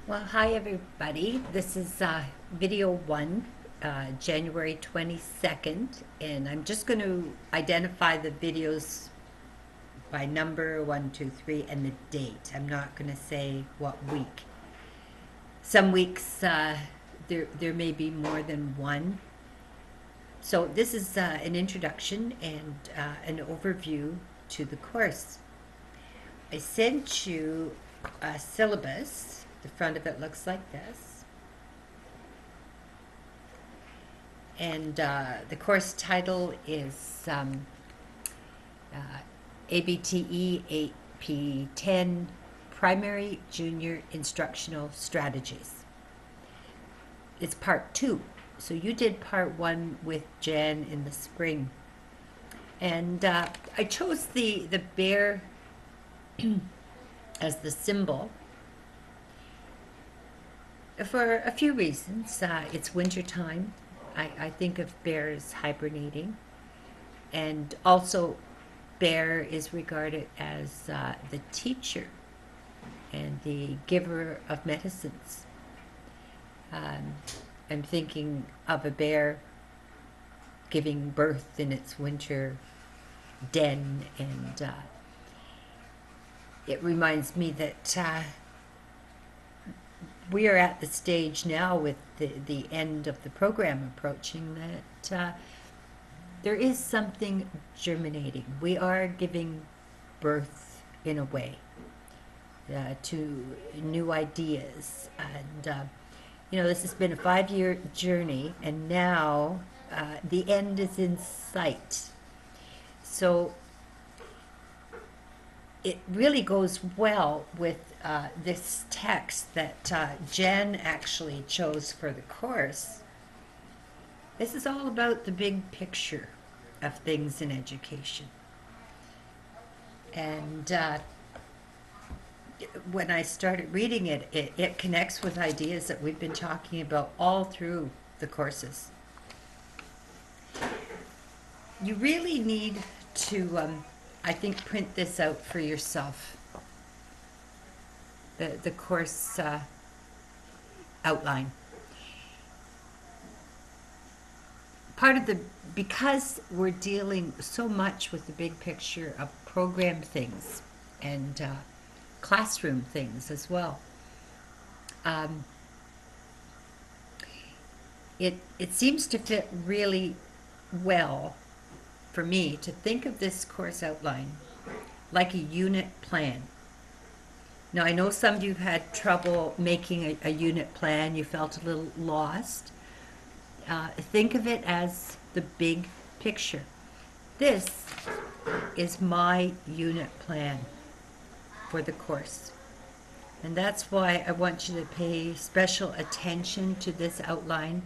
Well, hi everybody. This is video one, January 22nd, and I'm just going to identify the videos by number one, two, three, and the date. I'm not going to say what week. Some weeks there may be more than one. So this is an introduction and an overview to the course. I sent you a syllabus. The front of it looks like this. And the course title is uh, ABTE 8P10 Primary Junior Instructional Strategies. It's part two. So you did part one with Jan in the spring. And I chose the bear as the symbol for a few reasons. It's winter time. I think of bears hibernating. And also, bear is regarded as the teacher and the giver of medicines. Um, I'm thinking of a bear giving birth in its winter den, and it reminds me that we are at the stage now with the end of the program approaching that there is something germinating. We are giving birth in a way to new ideas. And, this has been a 5-year journey, and now the end is in sight. So it really goes well with this text that Jen actually chose for the course. This is all about the big picture of things in education. And when I started reading it, it connects with ideas that we've been talking about all through the courses. You really need to, I think, print this out for yourself. The course outline. Part of because we're dealing so much with the big picture of program things and classroom things as well. It seems to fit really well for me to think of this course outline like a unit plan. Now, I know some of you had trouble making a unit plan. You felt a little lost. Think of it as the big picture. This is my unit plan for the course. And that's why I want you to pay special attention to this outline.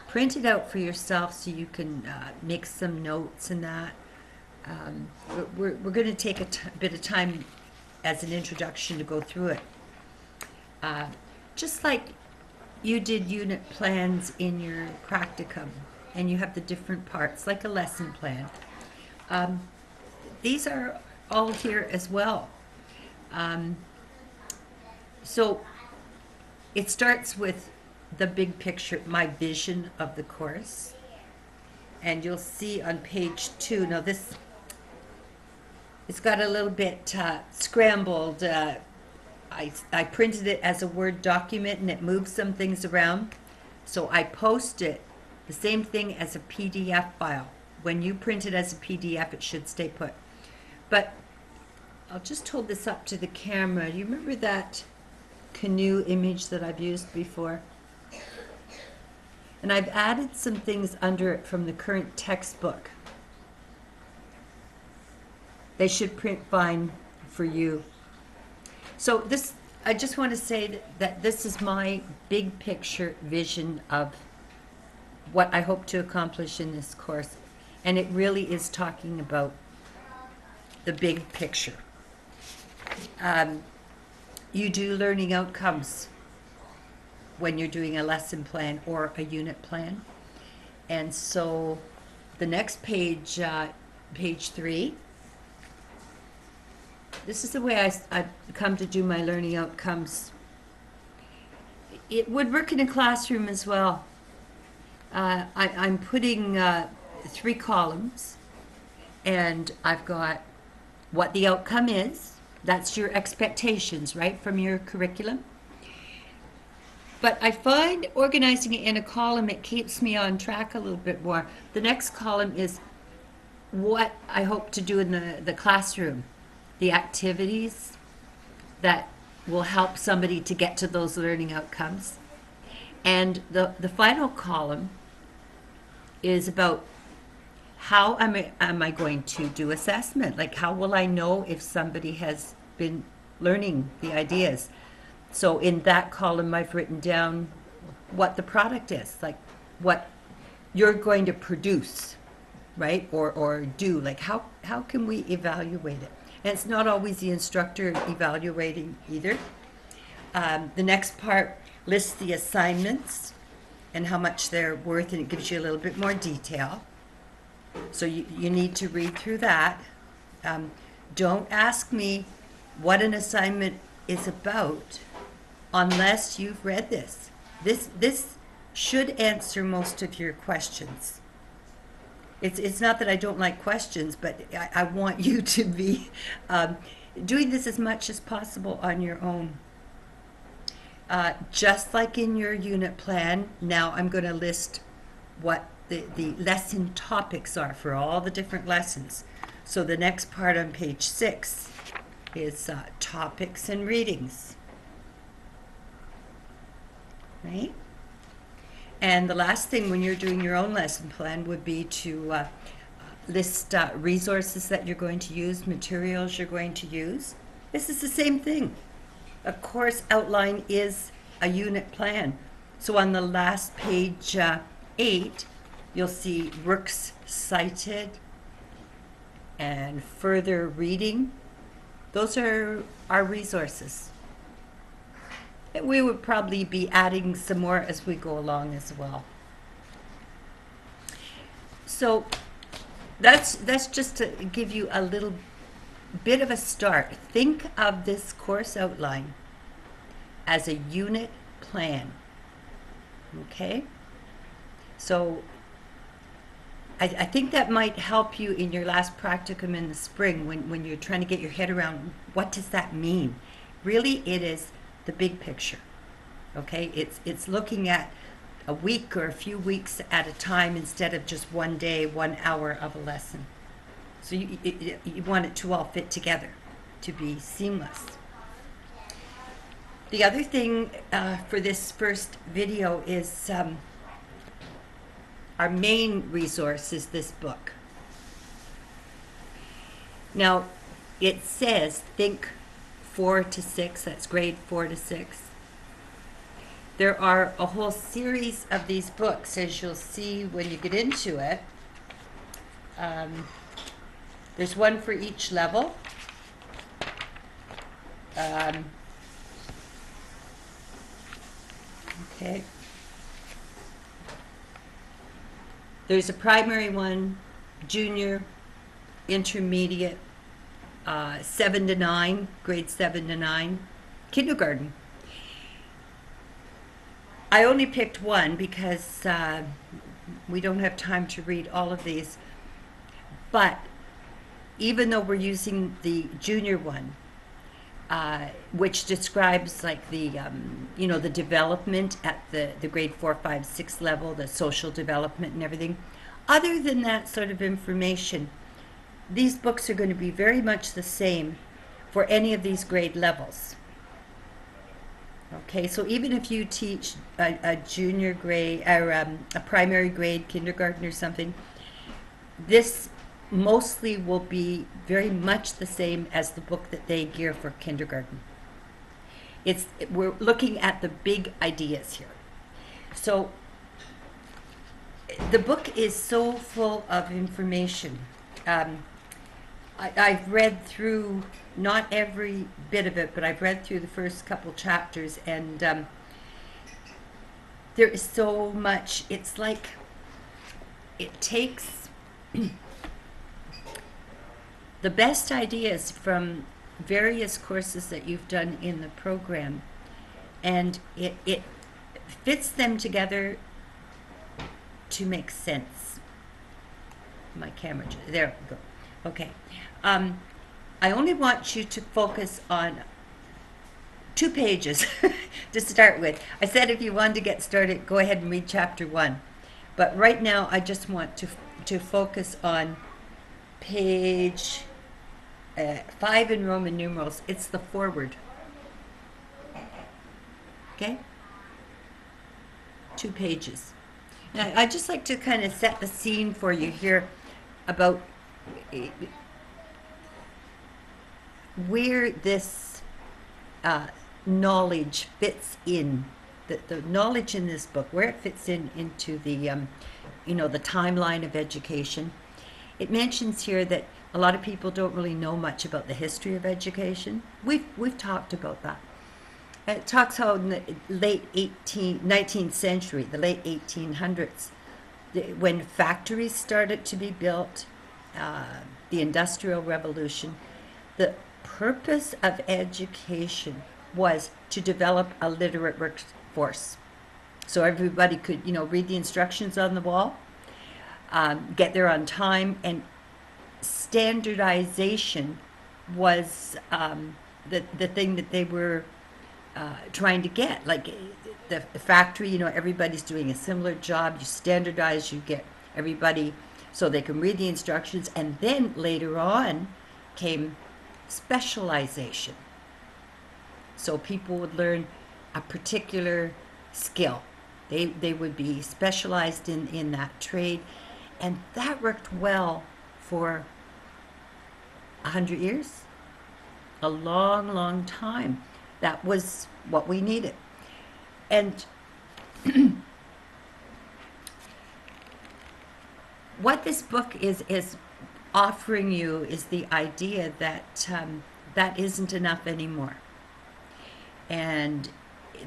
Print it out for yourself so you can make some notes and that. We're going to take a bit of time as an introduction to go through it. Just like you did unit plans in your practicum, and you have the different parts, like a lesson plan. These are all here as well. So it starts with the big picture, my vision of the course. And you'll see on page 2, now this, it's got a little bit scrambled. I printed it as a Word document and it moves some things around. So I post it, the same thing as a PDF file. When you print it as a PDF, it should stay put. But I'll just hold this up to the camera. Do you remember that canoe image that I've used before? And I've added some things under it from the current textbook. They should print fine for you. So this, I just want to say that this is my big picture vision of what I hope to accomplish in this course. And it really is talking about the big picture. You do learning outcomes when you're doing a lesson plan or a unit plan. And so the next page, page 3, this is the way I've come to do my learning outcomes. It would work in a classroom as well. I'm putting 3 columns, and I've got what the outcome is. That's your expectations, right, from your curriculum. But I find organizing it in a column, it keeps me on track a little bit more. The next column is what I hope to do in the classroom, the activities that will help somebody to get to those learning outcomes. And the final column is about how am I going to do assessment? Like, how will I know if somebody has been learning the ideas? So in that column, I've written down what the product is, like what you're going to produce, right? Or do, like how can we evaluate it? And it's not always the instructor evaluating either. The next part lists the assignments and how much they're worth, and it gives you a little bit more detail. So you need to read through that. Don't ask me what an assignment is about unless you've read this. This should answer most of your questions. It's not that I don't like questions, but I want you to be doing this as much as possible on your own. Just like in your unit plan, now I'm going to list what the lesson topics are for all the different lessons. So the next part on page 6 is topics and readings. Right? And the last thing when you're doing your own lesson plan would be to list resources that you're going to use, materials you're going to use. This is the same thing. A course outline is a unit plan. So on the last page 8, you'll see works cited and further reading. Those are our resources. We would probably be adding some more as we go along as well. So that's just to give you a little bit of a start. Think of this course outline as a unit plan. Okay? So I think that might help you in your last practicum in the spring when you're trying to get your head around what does that mean. Really, it is the big picture. Okay, it's looking at a week or a few weeks at a time instead of just one day, 1 hour of a lesson. So you want it to all fit together to be seamless. The other thing for this first video is our main resource is this book. Now it says think 4 to 6, that's grade 4 to 6. There are a whole series of these books, as you'll see when you get into it. There's one for each level. Okay. There's a primary one, junior, intermediate, 7 to 9, grade 7 to 9, kindergarten. I only picked one because we don't have time to read all of these. But even though we're using the junior one, which describes like the the development at the grade 4, 5, 6 level, the social development and everything, other than that sort of information, these books are going to be very much the same for any of these grade levels. Okay, so even if you teach a junior grade or a primary grade kindergarten or something, this mostly will be very much the same as the book that they gear for kindergarten. We're looking at the big ideas here. So the book is so full of information. I've read through, not every bit of it, but I've read through the first couple chapters, and there is so much. It's like it takes the best ideas from various courses that you've done in the program, and it fits them together to make sense. My camera, there we go. Okay. I only want you to focus on 2 pages to start with. I said if you wanted to get started, go ahead and read chapter 1. But right now, I just want to focus on page 5 in Roman numerals. It's the foreword. Okay? 2 pages. Now, I'd just like to kind of set the scene for you here about where this knowledge fits in, the knowledge in this book, where it fits into the, the timeline of education. It mentions here that a lot of people don't really know much about the history of education. We've talked about that. It talks how in the late 19th century, the late 1800s, when factories started to be built, the Industrial Revolution, the purpose of education was to develop a literate workforce. So everybody could, read the instructions on the wall, get there on time, and standardization was the thing that they were trying to get. Like the factory, everybody's doing a similar job. You standardize, you get everybody so they can read the instructions, and then later on came specialization. So people would learn a particular skill. They would be specialized in that trade, and that worked well for 100 years, a long, long time. That was what we needed. And what this book is offering you is the idea that that isn't enough anymore. And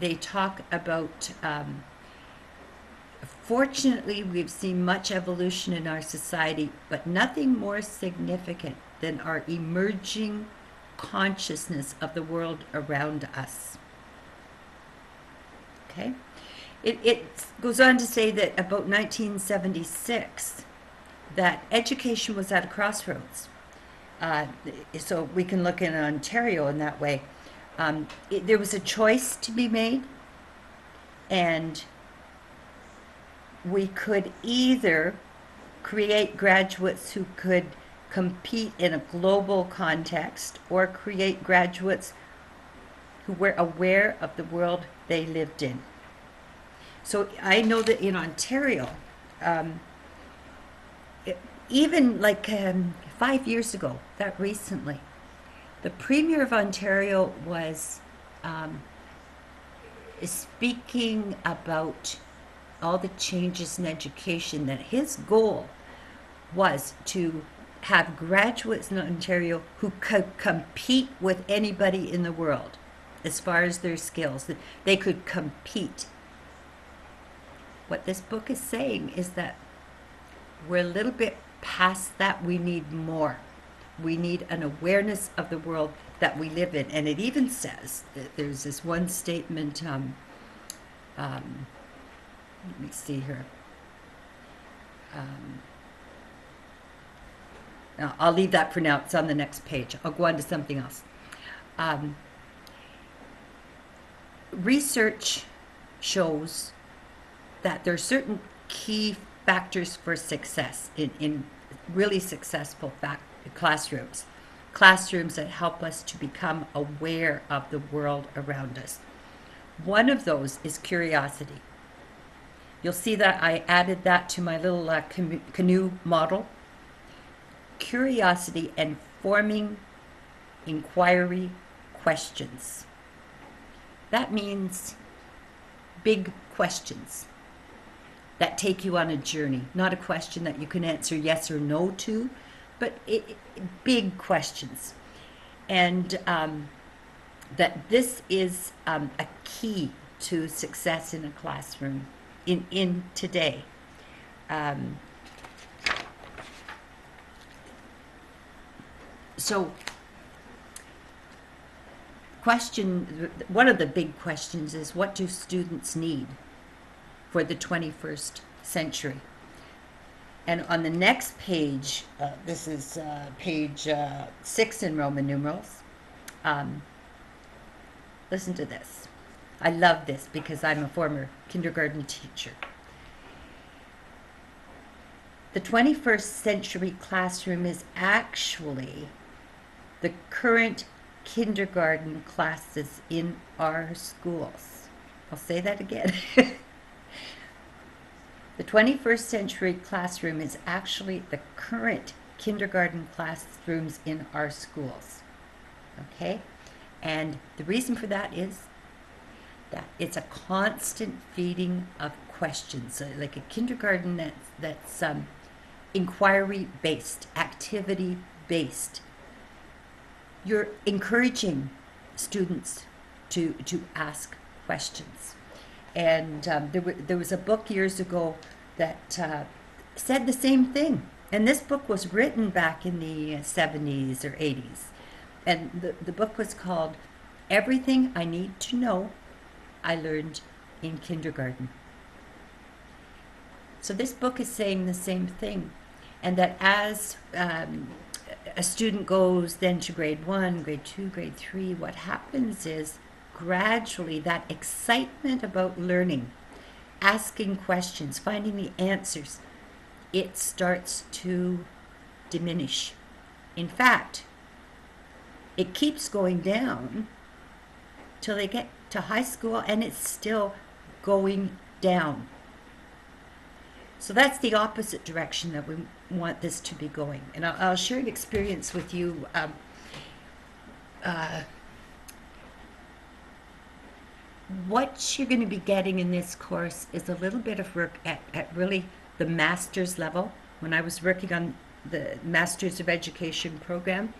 they talk about, fortunately, we've seen much evolution in our society, but nothing more significant than our emerging consciousness of the world around us. Okay? It goes on to say that about 1976, that education was at a crossroads. So we can look in Ontario in that way. There was a choice to be made, and we could either create graduates who could compete in a global context, or create graduates who were aware of the world they lived in. So I know that in Ontario, even like 5 years ago, that recently, the Premier of Ontario was speaking about all the changes in education, that his goal was to have graduates in Ontario who could compete with anybody in the world as far as their skills, that they could compete. What this book is saying is that we're a little bit past that. We need more. We need an awareness of the world that we live in. And it even says that there's this one statement, let me see here. I'll leave that for now. It's on the next page. I'll go on to something else. Research shows that there are certain key factors for success in really successful classrooms. Classrooms that help us to become aware of the world around us. One of those is curiosity. You'll see that I added that to my little canoe model. Curiosity and forming inquiry questions. That means big questions that take you on a journey. Not a question that you can answer yes or no to, but big questions. And that this is a key to success in a classroom in today. So one of the big questions is, what do students need? for the 21st century. And on the next page, this is page 6 in Roman numerals. Listen to this. I love this because I'm a former kindergarten teacher. The 21st century classroom is actually the current kindergarten classes in our schools. I'll say that again. The 21st century classroom is actually the current kindergarten classrooms in our schools. Okay? And the reason for that is that it's a constant feeding of questions, like a kindergarten that's inquiry-based, activity-based. You're encouraging students to ask questions. And there was a book years ago that said the same thing. And this book was written back in the 70s or 80s. And the book was called Everything I Need to Know I Learned in Kindergarten. So this book is saying the same thing. And that as a student goes then to grade 1, grade 2, grade 3, what happens is gradually that excitement about learning, asking questions, finding the answers, it starts to diminish. In fact, it keeps going down till they get to high school, and it's still going down. So that's the opposite direction that we want this to be going. And I'll share an experience with you. What you're going to be getting in this course is a little bit of work at really the master's level. When I was working on the Masters of Education program,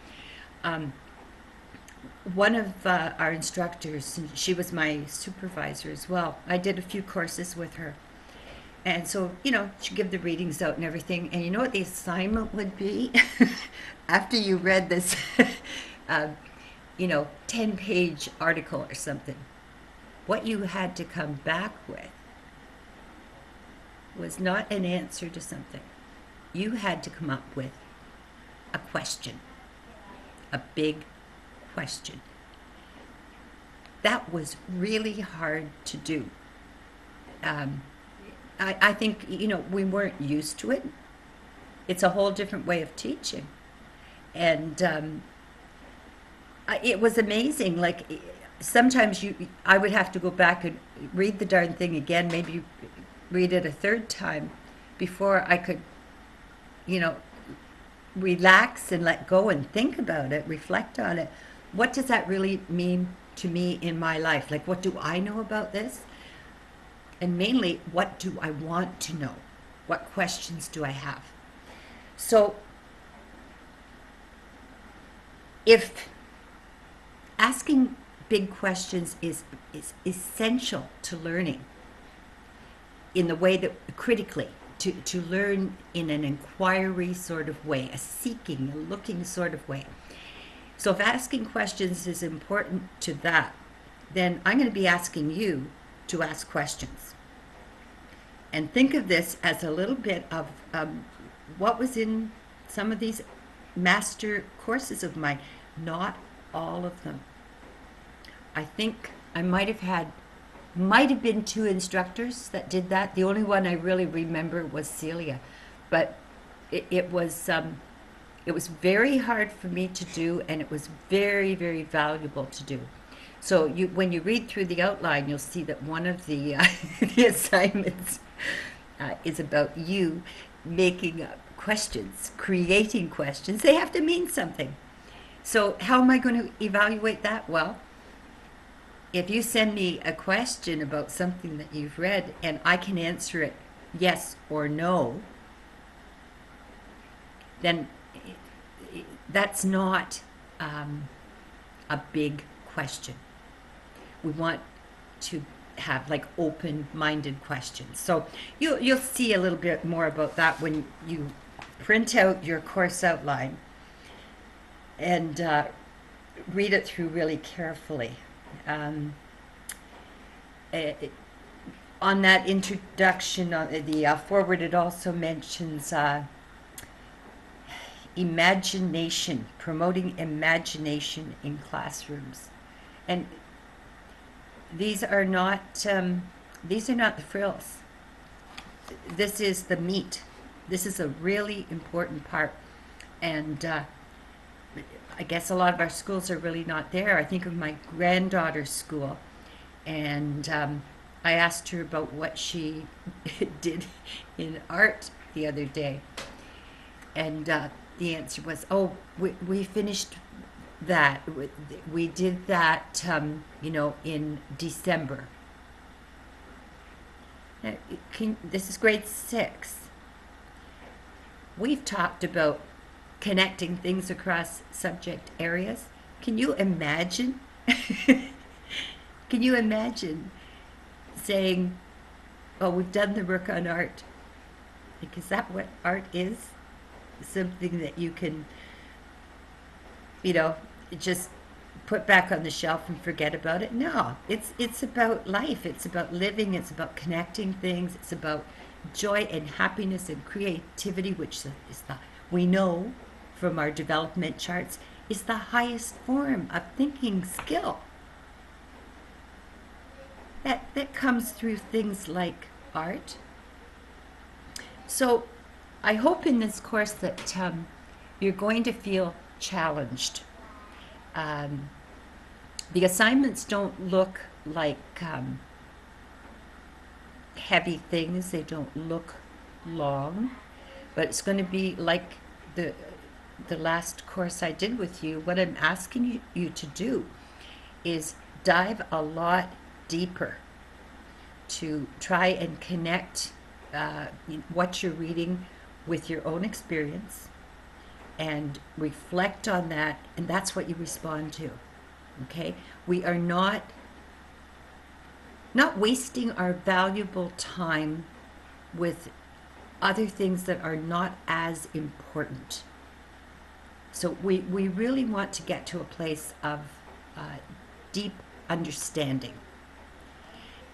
one of our instructors, and she was my supervisor as well, I did a few courses with her. And so, she'd give the readings out and everything. And you know what the assignment would be? After you read this, 10-page article or something, what you had to come back with was not an answer to something. You had to come up with a question, a big question. That was really hard to do. I think, we weren't used to it. It's a whole different way of teaching. And it was amazing. Like, sometimes I would have to go back and read the darn thing again, maybe read it a third time before I could, relax and let go and think about it, reflect on it. What does that really mean to me in my life? Like, what do I know about this? And mainly, what do I want to know? What questions do I have? So, if asking big questions is essential to learning in the way that critically, to learn in an inquiry sort of way, a seeking, a looking sort of way. So if asking questions is important to that, then I'm going to be asking you to ask questions. And think of this as a little bit of what was in some of these master courses of mine. Not all of them. I think I might have been 2 instructors that did that. The only one I really remember was Celia. But it was very hard for me to do, and it was very, very valuable to do. So when you read through the outline, you'll see that one of the, the assignments is about you making up questions, creating questions. They have to mean something. So how am I going to evaluate that? Well, if you send me a question about something that you've read and I can answer it yes or no, then that's not a big question. We want to have like open-minded questions. So you'll see a little bit more about that when you print out your course outline and read it through really carefully. on that introduction, on the forward, it also mentions imagination, promoting imagination in classrooms. And these are not the frills. This is the meat. This is a really important part. And I guess a lot of our schools are really not there. I think of my granddaughter's school, and I asked her about what she did in art the other day. And the answer was, oh, we finished that. We did that, in December. Now, this is grade 6. We've talked about connecting things across subject areas. Can you imagine? Can you imagine saying, oh, we've done the work on art? Like, is that what art is? Something that you can, just put back on the shelf and forget about it? No, it's about life. It's about living. It's about connecting things. It's about joy and happiness and creativity, which is we know from our development charts is the highest form of thinking skill. That comes through things like art. So I hope in this course that you're going to feel challenged. The assignments don't look like heavy things. They don't look long, but it's going to be like the last course I did with you. What I'm asking you to do is dive a lot deeper to try and connect what you're reading with your own experience and reflect on that, and that's what you respond to. Okay? We are not wasting our valuable time with other things that are not as important. So we really want to get to a place of deep understanding.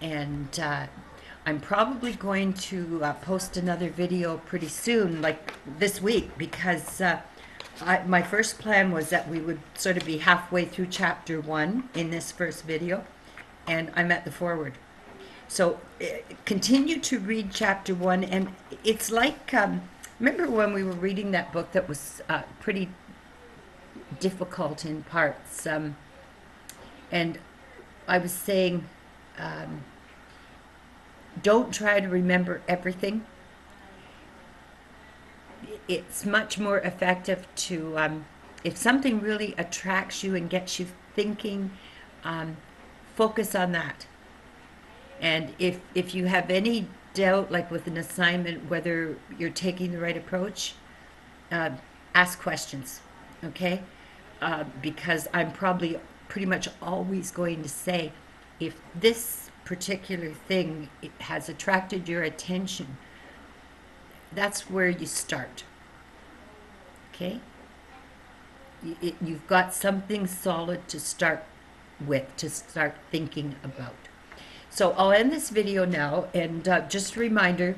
And I'm probably going to post another video pretty soon, like this week, because my first plan was that we would sort of be halfway through chapter 1 in this first video, and I'm at the forward. So continue to read chapter 1, and it's like, remember when we were reading that book that was pretty difficult in parts, and I was saying, don't try to remember everything. It's much more effective to, if something really attracts you and gets you thinking, focus on that. And if you have any doubt, like with an assignment, whether you're taking the right approach, ask questions, okay? Because I'm probably pretty much always going to say, if this particular thing has attracted your attention, that's where you start, okay? You've got something solid to start with, to start thinking about. So I'll end this video now, and just a reminder,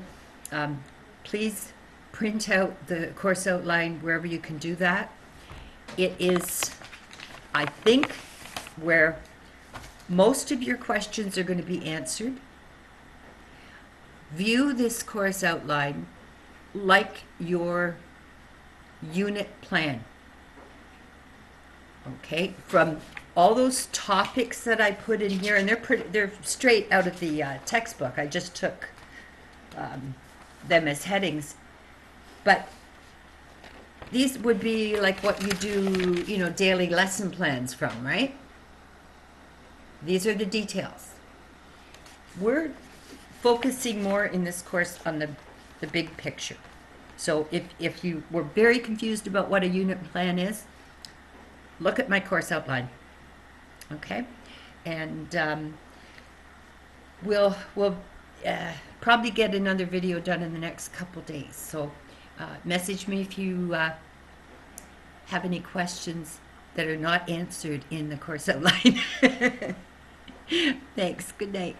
please print out the course outline wherever you can do that. It is, I think, where most of your questions are going to be answered. View this course outline like your unit plan. Okay, from all those topics that I put in here, and they're straight out of the textbook. I just took them as headings, but these would be like what you do, daily lesson plans from, right? These are the details. We're focusing more in this course on the big picture. So if you were very confused about what a unit plan is, look at my course outline. Okay? And we'll probably get another video done in the next couple days. So message me if you have any questions that are not answered in the course outline. Thanks. Good night.